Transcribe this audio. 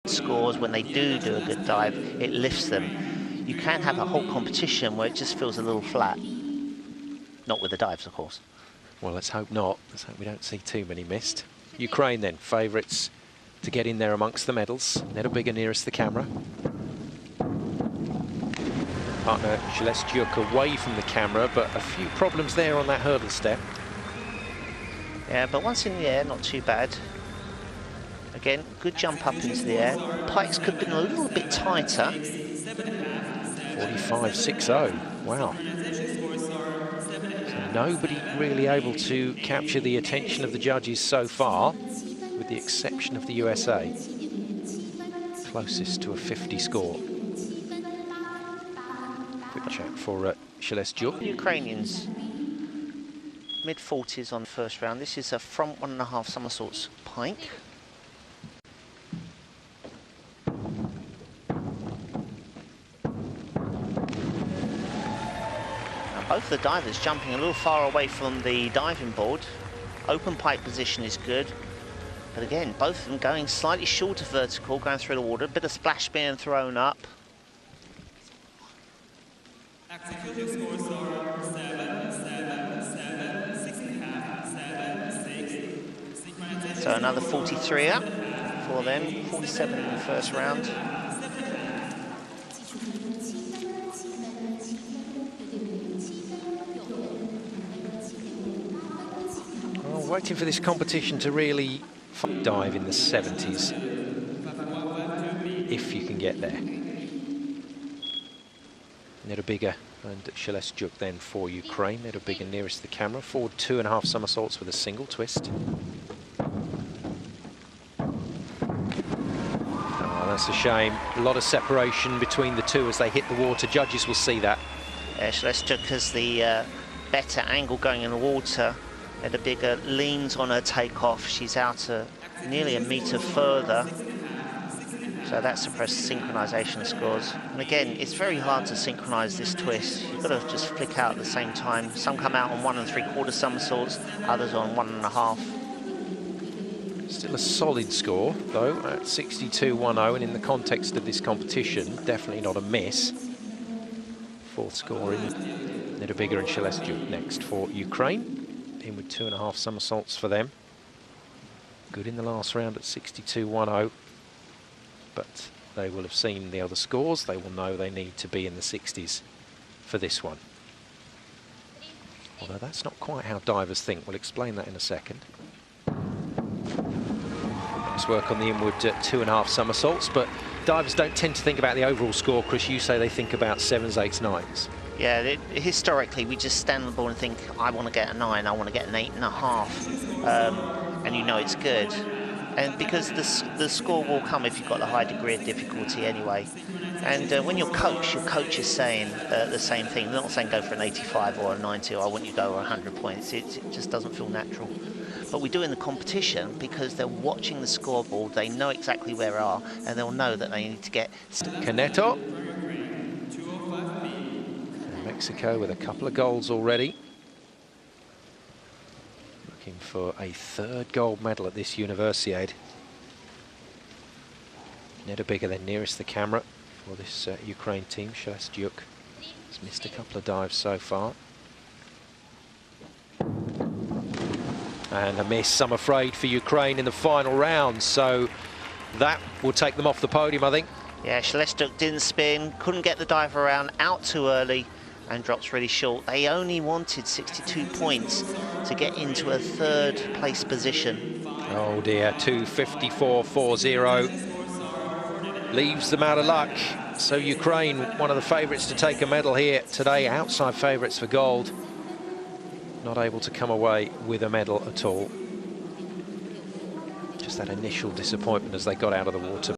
scores, when they do a good dive, it lifts them. You can have a whole competition where it just feels a little flat. Not with the dives, of course. Well, let's hope not. Let's hope we don't see too many missed. Ukraine then, favourites to get in there amongst the medals. Nedobiga nearest the camera. Partner Shelestyuk away from the camera, but a few problems there on that hurdle step. Yeah, but once in the air, not too bad. Again, good jump up into the air. Pikes could have been a little bit tighter. 45.60, wow. So nobody really able to capture the attention of the judges so far, with the exception of the USA. Closest to a 50 score. Quick check for Shelestyuk. Ukrainians, mid-40s on the first round. This is a front 1.5 somersaults pike. Both the divers jumping a little far away from the diving board. Open pike position is good. But again, both of them going slightly short of vertical, going through the water. A bit of splash being thrown up. Executive scores are 7, 7, 7, 6.5, 7, 6. So another 43 up for them. 47 in the first round. Waiting for this competition to really dive in the 70s, if you can get there. Nedobiga and Shelestyuk then for Ukraine. Nedobiga nearest the camera, forward 2.5 somersaults with a single twist. Oh, that's a shame. A lot of separation between the two as they hit the water. Judges will see that. Shelestyuk has the better angle going in the water. Nedobiga leans on her takeoff. She's out nearly a metre further. So that suppresses synchronisation scores. And again, it's very hard to synchronise this twist. You've got to just flick out at the same time. Some come out on 1 3/4 somersaults, others on 1.5. Still a solid score, though, at 62.10, and in the context of this competition, definitely not a miss. Fourth score in. Nedobiga and Shelestyuk next for Ukraine. In with 2.5 somersaults for them. Good in the last round at 62.10. But they will have seen the other scores. They will know they need to be in the 60s for this one. Although that's not quite how divers think. We'll explain that in a second. Nice work on the inward 2.5 somersaults, but divers don't tend to think about the overall score. Chris, you say they think about 7s, 8s, 9s. Yeah, historically, we just stand on the board and think, I want to get a 9, I want to get an 8.5. And you know it's good. And because the score will come if you've got a high degree of difficulty anyway. And when your coach is saying the same thing. They're not saying go for an 85 or a 90 or I want you to go over 100 points. It just doesn't feel natural. But we do in the competition because they're watching the scoreboard. They know exactly where they are and they'll know that they need to get... Caneto. Mexico with a couple of goals already. Looking for a 3rd gold medal at this Universiade. Nedobiga then nearest the camera for this Ukraine team. Shelestyuk has missed a couple of dives so far. And a miss, I'm afraid, for Ukraine in the final round. So that will take them off the podium, I think. Yeah, Shelestyuk didn't spin, couldn't get the dive around, out too early. And drops really short. They only wanted 62 points to get into a 3rd place position. Oh dear, 2:54.40 leaves them out of luck. So Ukraine, one of the favourites to take a medal here today, outside favourites for gold, not able to come away with a medal at all. Just that initial disappointment as they got out of the water.